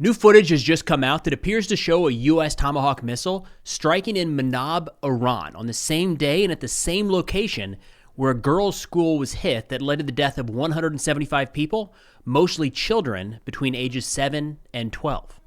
New footage has just come out that appears to show a US Tomahawk missile striking in Minab, Iran, on the same day and at the same location where a girls' school was hit that led to the death of 175 people, mostly children between ages 7 and 12.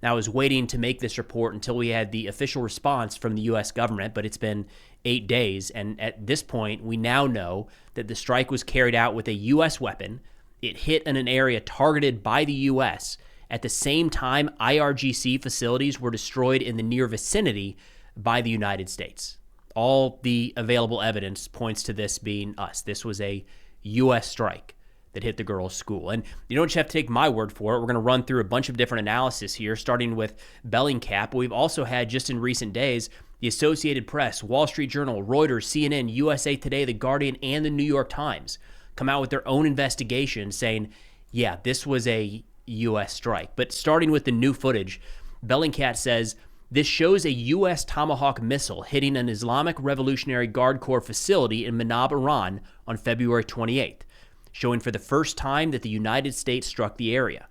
Now, I was waiting to make this report until we had the official response from the U.S. government, but it's been 8 days, and at this point, we now know that the strike was carried out with a U.S. weapon. It hit in an area targeted by the U.S. At the same time, IRGC facilities were destroyed in the near vicinity by the United States. All the available evidence points to this being us. This was a U.S. strike that hit the girls' school. And you don't just have to take my word for it. We're going to run through a bunch of different analysis here, starting with Bellingcat. We've also had, just in recent days, the Associated Press, Wall Street Journal, Reuters, CNN, USA Today, The Guardian, and the New York Times come out with their own investigation saying, yeah, this was a U.S. strike. But starting with the new footage, Bellingcat says, this shows a U.S. Tomahawk missile hitting an Islamic Revolutionary Guard Corps facility in Minab, Iran on February 28th. Showing for the first time that the United States struck the area.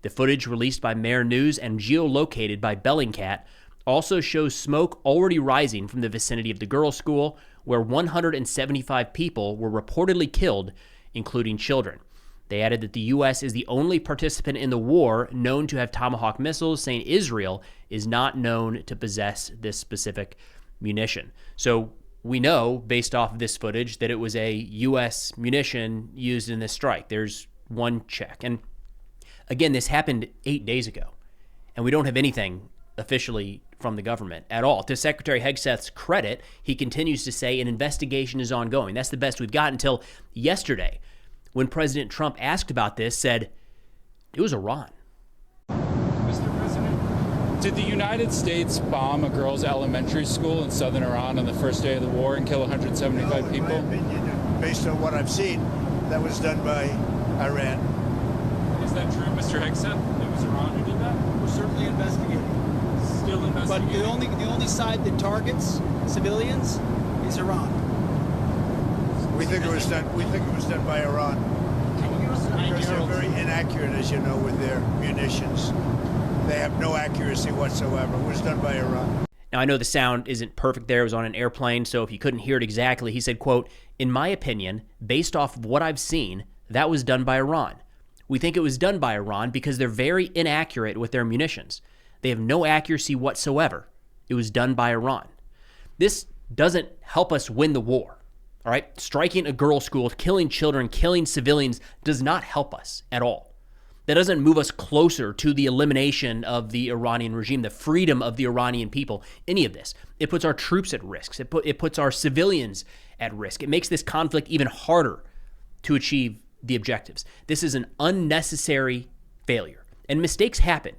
The footage released by Mayor News and geolocated by Bellingcat also shows smoke already rising from the vicinity of the girls' school, where 175 people were reportedly killed, including children. They added that the U.S. is the only participant in the war known to have Tomahawk missiles, saying Israel is not known to possess this specific munition. So we know, based off of this footage, that it was a U.S. munition used in this strike. There's one check. And again, this happened 8 days ago, and we don't have anything officially from the government at all. To Secretary Hegseth's credit, he continues to say an investigation is ongoing. That's the best we've got until yesterday, when President Trump asked about this, said it was Iran. Did the United States bomb a girls' elementary school in southern Iran on the first day of the war and kill 175 people? In my opinion, based on what I've seen, that was done by Iran. Is that true, Mr. Hegseth? It was Iran who did that? We're certainly investigating. Still investigating. But the only side that targets civilians is Iran. We think it was done. We think it was done by Iran. Can you give us an idea? Because they're very inaccurate, as you know, with their munitions. They have no accuracy whatsoever. It was done by Iran. Now, I know the sound isn't perfect there. It was on an airplane, so if you couldn't hear it exactly, he said, quote, in my opinion, based off of what I've seen, that was done by Iran. We think it was done by Iran because they're very inaccurate with their munitions. They have no accuracy whatsoever. It was done by Iran. This doesn't help us win the war, all right? Striking a girls' school, killing children, killing civilians does not help us at all. That doesn't move us closer to the elimination of the Iranian regime, the freedom of the Iranian people, any of this. It puts our troops at risk. It puts our civilians at risk. It makes this conflict even harder to achieve the objectives. This is an unnecessary failure. And mistakes happen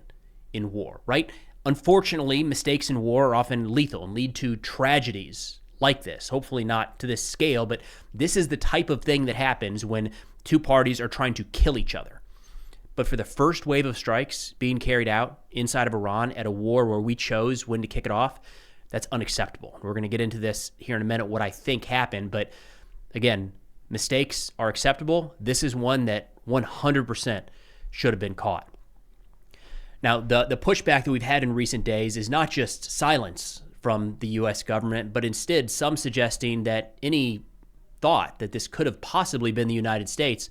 in war, right? Unfortunately, mistakes in war are often lethal and lead to tragedies like this. Hopefully not to this scale, but this is the type of thing that happens when two parties are trying to kill each other. But for the first wave of strikes being carried out inside of Iran at a war where we chose when to kick it off, that's unacceptable. We're going to get into this here in a minute, what I think happened. But again, mistakes are acceptable. This is one that 100% should have been caught. Now, the pushback that we've had in recent days is not just silence from the U.S. government, but instead some suggesting that any thought that this could have possibly been the United States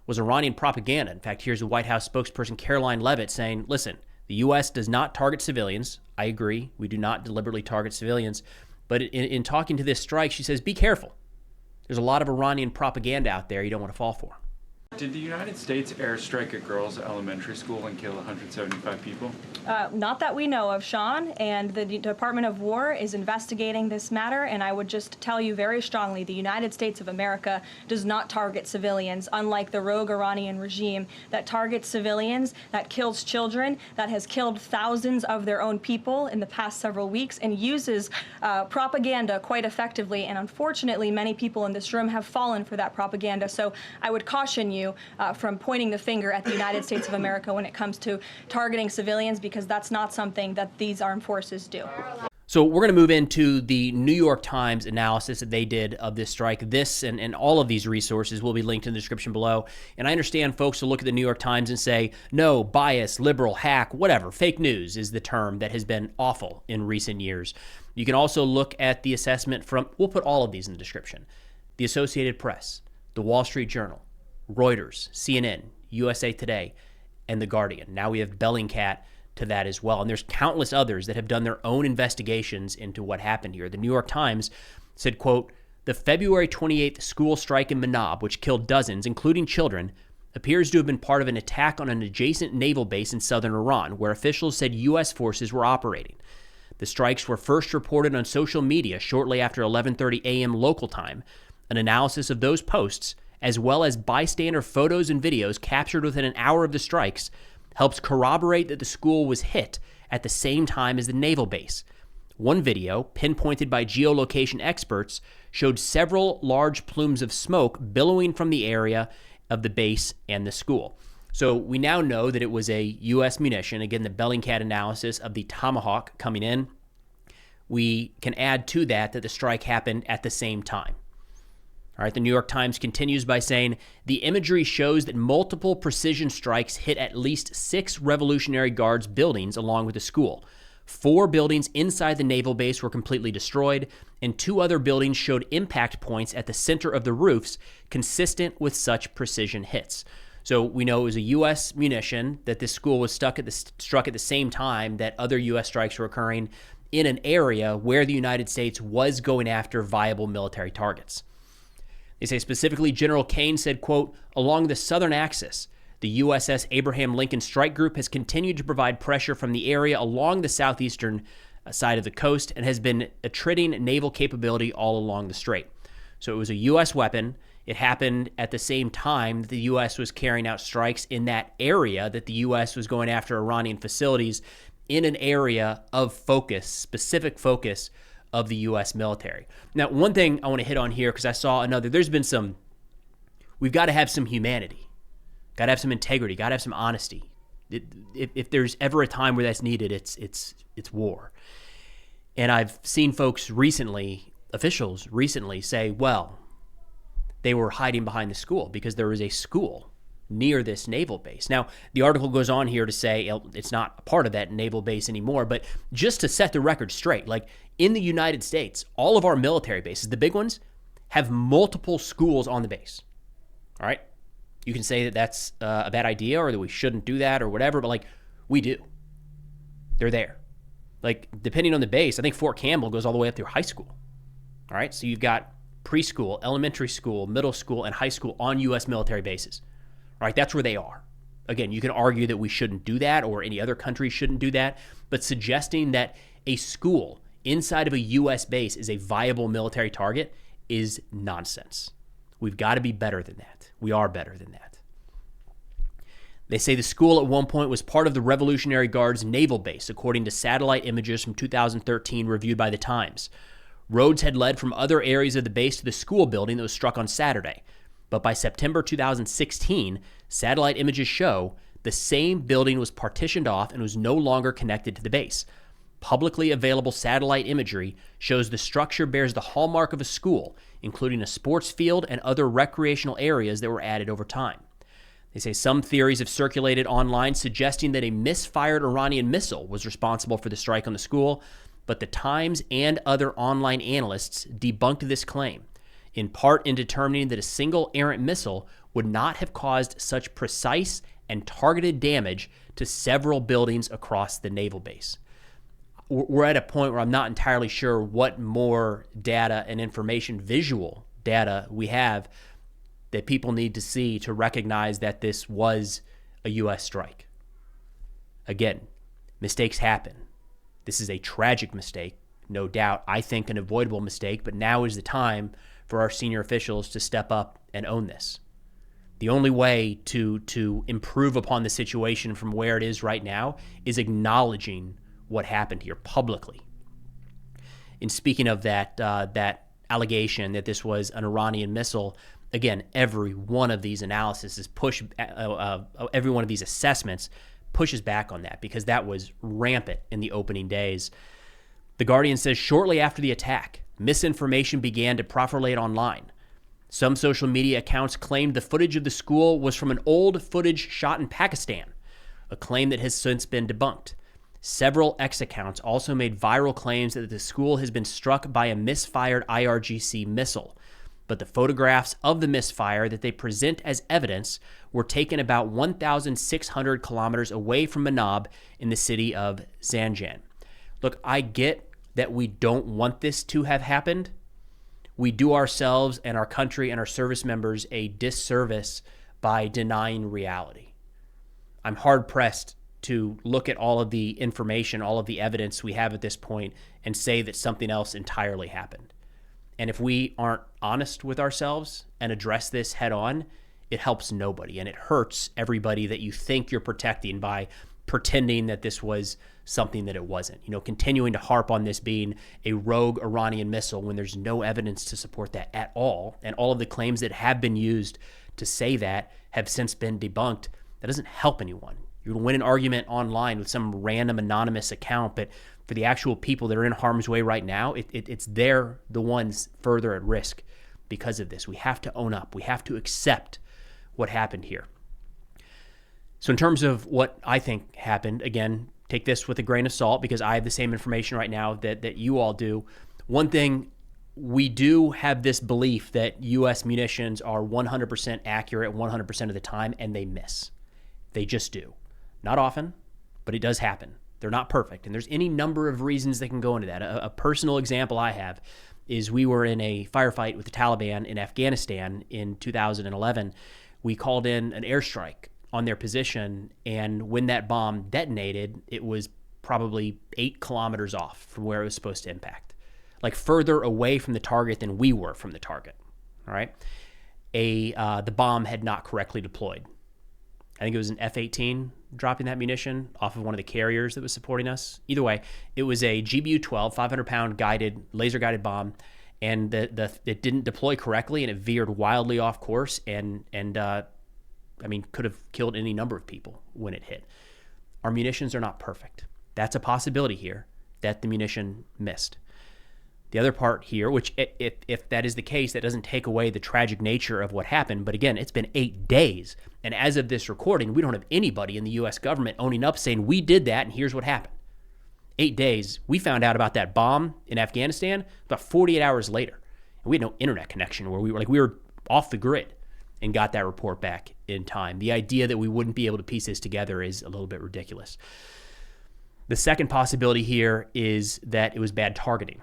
was Iranian propaganda. In fact, here's the White House spokesperson Caroline Leavitt saying, listen, the U.S. does not target civilians. I agree. We do not deliberately target civilians. But in talking to this strike, she says, be careful. There's a lot of Iranian propaganda out there you don't want to fall for. Did the United States airstrike a girls' elementary school and kill 175 people? Not that we know of, Sean, and the Department of War is investigating this matter, and I would just tell you very strongly, the United States of America does not target civilians, unlike the rogue Iranian regime that targets civilians, that kills children, that has killed thousands of their own people in the past several weeks, and uses propaganda quite effectively, and unfortunately, many people in this room have fallen for that propaganda, so I would caution you from pointing the finger at the United States of America when it comes to targeting civilians, because that's not something that these armed forces do. So we're going to move into the New York Times analysis that they did of this strike. This and all of these resources will be linked in the description below. And I understand folks will look at the New York Times and say, no, bias, liberal, hack, whatever. Fake news is the term that has been awful in recent years. You can also look at the assessment from, we'll put all of these in the description, the Associated Press, the Wall Street Journal, Reuters, CNN, USA Today, and The Guardian. Now we have Bellingcat to that as well. And there's countless others that have done their own investigations into what happened here. The New York Times said, quote, the February 28th school strike in Minab, which killed dozens, including children, appears to have been part of an attack on an adjacent naval base in southern Iran, where officials said U.S. forces were operating. The strikes were first reported on social media shortly after 11:30 a.m. local time. An analysis of those posts, as well as bystander photos and videos captured within an hour of the strikes, helps corroborate that the school was hit at the same time as the naval base. One video, pinpointed by geolocation experts, showed several large plumes of smoke billowing from the area of the base and the school. So we now know that it was a U.S. munition. Again, the Bellingcat analysis of the Tomahawk coming in. We can add to that the strike happened at the same time. All right, the New York Times continues by saying, the imagery shows that multiple precision strikes hit at least 6 Revolutionary Guards buildings along with the school. 4 buildings inside the naval base were completely destroyed, and 2 other buildings showed impact points at the center of the roofs consistent with such precision hits. So we know it was a U.S. munition, that this school was struck at the same time that other U.S. strikes were occurring in an area where the United States was going after viable military targets. They say specifically, General Kane said, quote, along the southern axis, the USS Abraham Lincoln Strike Group has continued to provide pressure from the area along the southeastern side of the coast and has been attriting naval capability all along the strait. So it was a U.S. weapon. It happened at the same time that the U.S. was carrying out strikes in that area, that the U.S. was going after Iranian facilities in an area of focus, specific focus of the U.S. military. Now, one thing I want to hit on here, because I saw another, we've got to have some humanity, got to have some integrity, got to have some honesty. If there's ever a time where that's needed, it's war. And I've seen folks recently, officials recently say, well, they were hiding behind the school because there was a school near this naval base. Now, the article goes on here to say it's not a part of that naval base anymore, but just to set the record straight, like in the United States, all of our military bases, the big ones, have multiple schools on the base. All right? You can say that that's a bad idea or that we shouldn't do that or whatever, but like we do. They're there. Like depending on the base, I think Fort Campbell goes all the way up through high school. All right? So you've got preschool, elementary school, middle school, and high school on U.S. military bases. All right, that's where they are. Again, you can argue that we shouldn't do that or any other country shouldn't do that, but suggesting that a school inside of a U.S. base is a viable military target is nonsense. We've got to be better than that. We are better than that. They say the school at one point was part of the Revolutionary Guard's naval base, according to satellite images from 2013 reviewed by the Times. Roads had led from other areas of the base to the school building that was struck on Saturday. But by September 2016, satellite images show the same building was partitioned off and was no longer connected to the base. Publicly available satellite imagery shows the structure bears the hallmark of a school, including a sports field and other recreational areas that were added over time. They say some theories have circulated online suggesting that a misfired Iranian missile was responsible for the strike on the school, but the Times and other online analysts debunked this claim, in part in determining that a single errant missile would not have caused such precise and targeted damage to several buildings across the naval base. We're at a point where I'm not entirely sure what more data and information, visual data, we have that people need to see to recognize that this was a U.S. strike. Again, mistakes happen. This is a tragic mistake, no doubt. I think an avoidable mistake, but now is the time for our senior officials to step up and own this. The only way to improve upon the situation from where it is right now is acknowledging what happened here publicly. And speaking of that allegation that this was an Iranian missile, again, every one of these analyses is every one of these assessments pushes back on that because that was rampant in the opening days. The Guardian says shortly after the attack, misinformation began to proliferate online. Some social media accounts claimed the footage of the school was from an old footage shot in Pakistan, a claim that has since been debunked. Several X accounts also made viral claims that the school has been struck by a misfired IRGC missile, but the photographs of the misfire that they present as evidence were taken about 1,600 kilometers away from Minab in the city of Zanjan. Look, I get that we don't want this to have happened. We do ourselves and our country and our service members a disservice by denying reality. I'm hard-pressed to look at all of the information, all of the evidence we have at this point and say that something else entirely happened. And if we aren't honest with ourselves and address this head on, it helps nobody. And it hurts everybody that you think you're protecting by pretending that this was something that it wasn't. Continuing to harp on this being a rogue Iranian missile when there's no evidence to support that at all. And all of the claims that have been used to say that have since been debunked. That doesn't help anyone. You're going to win an argument online with some random anonymous account, but for the actual people that are in harm's way right now, it's they're the ones further at risk because of this. We have to own up. We have to accept what happened here. So in terms of what I think happened, again, take this with a grain of salt because I have the same information right now that you all do. One thing, we do have this belief that U.S. munitions are 100% accurate 100% of the time, and they miss. They just do. Not often, but it does happen. They're not perfect, and there's any number of reasons that can go into that. A personal example I have is we were in a firefight with the Taliban in Afghanistan in 2011. We called in an airstrike on their position, and when that bomb detonated, it was probably 8 kilometers off from where it was supposed to impact, like further away from the target than we were from the target. All right, the bomb had not correctly deployed. I think it was an F-18 dropping that munition off of one of the carriers that was supporting us. Either way, it was a GBU-12 500-pound laser-guided bomb, and it didn't deploy correctly, and it veered wildly off course, and could have killed any number of people when it hit. Our munitions are not perfect. That's a possibility here that the munition missed. The other part here, which if that is the case, that doesn't take away the tragic nature of what happened. But again, it's been 8 days. And as of this recording, we don't have anybody in the U.S. government owning up saying we did that and here's what happened. 8 days. We found out about that bomb in Afghanistan about 48 hours later. And we had no internet connection where we were off the grid and got that report back in time. The idea that we wouldn't be able to piece this together is a little bit ridiculous. The second possibility here is that it was bad targeting.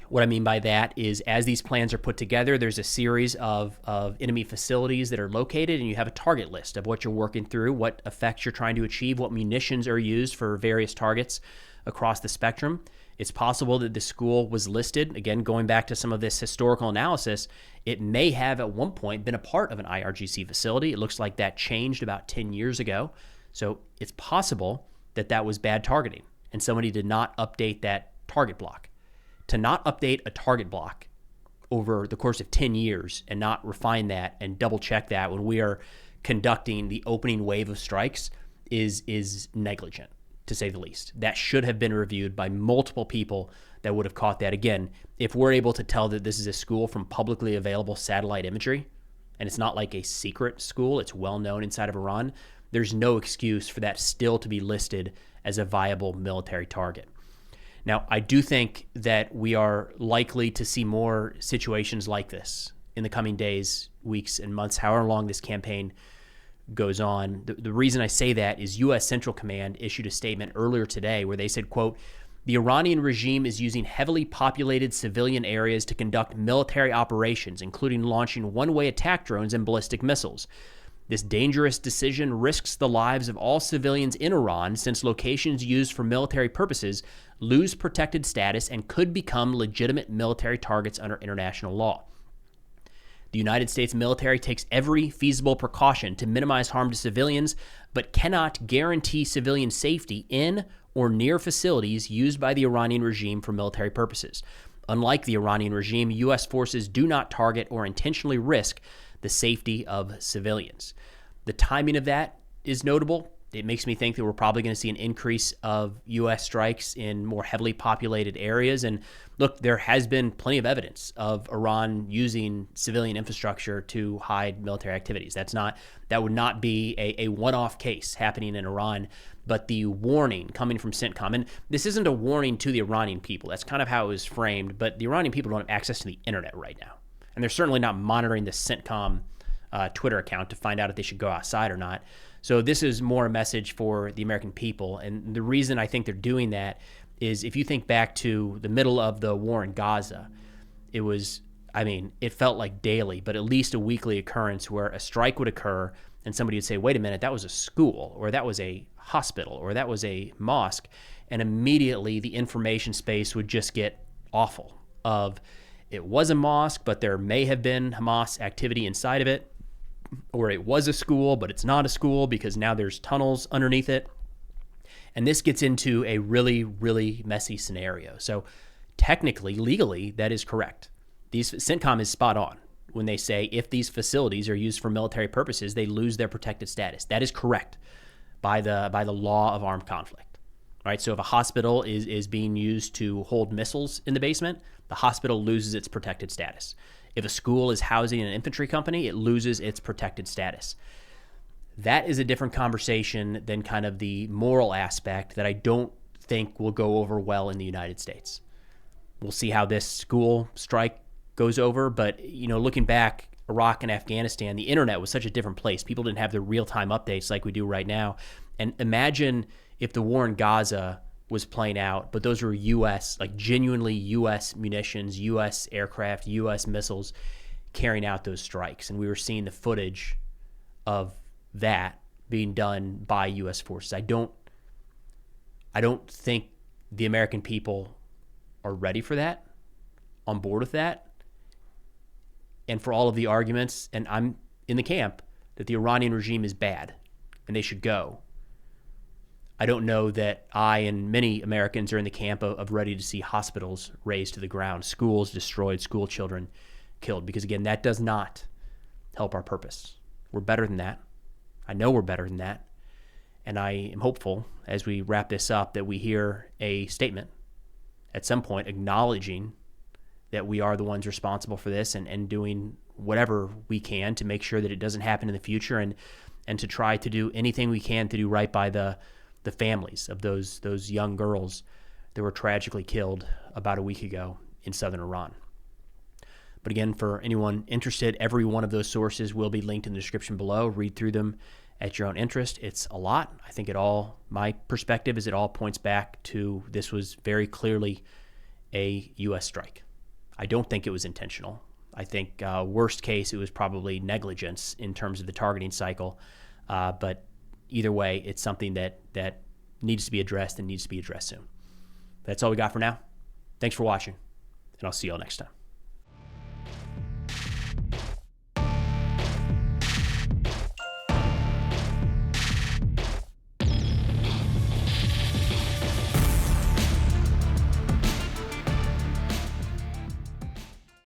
What I mean by that is as these plans are put together, there's a series of enemy facilities that are located, and you have a target list of what you're working through, what effects you're trying to achieve, what munitions are used for various targets across the spectrum. It's possible that the school was listed, again, going back to some of this historical analysis, it may have at one point been a part of an IRGC facility. It looks like that changed about 10 years ago. So it's possible that that was bad targeting, and somebody did not update that target block. To not update a target block over the course of 10 years and not refine that and double check that when we are conducting the opening wave of strikes is negligent, to say the least. That should have been reviewed by multiple people that would have caught that. Again, if we're able to tell that this is a school from publicly available satellite imagery, and it's not like a secret school, it's well known inside of Iran, there's no excuse for that still to be listed as a viable military target. Now, I do think that we are likely to see more situations like this in the coming days, weeks, and months, however long this campaign goes on. The reason I say that is U.S. Central Command issued a statement earlier today where they said, quote, "The Iranian regime is using heavily populated civilian areas to conduct military operations, including launching one-way attack drones and ballistic missiles. This dangerous decision risks the lives of all civilians in Iran since locations used for military purposes lose protected status and could become legitimate military targets under international law. The United States military takes every feasible precaution to minimize harm to civilians, but cannot guarantee civilian safety in or near facilities used by the Iranian regime for military purposes. Unlike the Iranian regime, U.S. forces do not target or intentionally risk the safety of civilians." The timing of that is notable. It makes me think that we're probably going to see an increase of U.S. strikes in more heavily populated areas. And look, there has been plenty of evidence of Iran using civilian infrastructure to hide military activities. That would not be a one-off case happening in Iran. But the warning coming from CENTCOM, and this isn't a warning to the Iranian people. That's kind of how it was framed. But the Iranian people don't have access to the internet right now. And they're certainly not monitoring the CENTCOM Twitter account to find out if they should go outside or not. So this is more a message for the American people. And the reason I think they're doing that is if you think back to the middle of the war in Gaza, it felt like daily, but at least a weekly occurrence where a strike would occur and somebody would say, wait a minute, that was a school, or that was a hospital, or that was a mosque. And immediately the information space would just get awful of it was a mosque, but there may have been Hamas activity inside of it. Or it was a school, but it's not a school because now there's tunnels underneath it. And this gets into a really, really messy scenario. So technically, legally, that is correct. CENTCOM is spot on when they say if these facilities are used for military purposes, they lose their protected status. That is correct by the law of armed conflict. All right, so if a hospital is being used to hold missiles in the basement, the hospital loses its protected status. If a school is housing an infantry company, it loses its protected status. That is a different conversation than kind of the moral aspect that I don't think will go over well in the United States. We'll see how this school strike goes over, but looking back, Iraq and Afghanistan, the internet was such a different place. People didn't have the real-time updates like we do right now. And imagine if the war in Gaza was playing out, but those were U.S., like genuinely U.S. munitions, U.S. aircraft, U.S. missiles carrying out those strikes. And we were seeing the footage of that being done by U.S. forces. I don't think the American people are ready for that, on board with that. And for all of the arguments, and I'm in the camp that the Iranian regime is bad and they should go. I don't know that I and many Americans are in the camp of ready to see hospitals razed to the ground, schools destroyed, school children killed, because again, that does not help our purpose. We're better than that. I know we're better than that. And I am hopeful as we wrap this up that we hear a statement at some point acknowledging that we are the ones responsible for this and doing whatever we can to make sure that it doesn't happen in the future and to try to do anything we can to do right by the families of those young girls that were tragically killed about a week ago in southern Iran. But again, for anyone interested, every one of those sources will be linked in the description below. Read through them at your own interest. It's a lot. I think my perspective is it all points back to this was very clearly a U.S. strike. I don't think it was intentional. I think worst case, it was probably negligence in terms of the targeting cycle. But either way, it's something that needs to be addressed and needs to be addressed soon. That's all we got for now. Thanks for watching, and I'll see you all next time.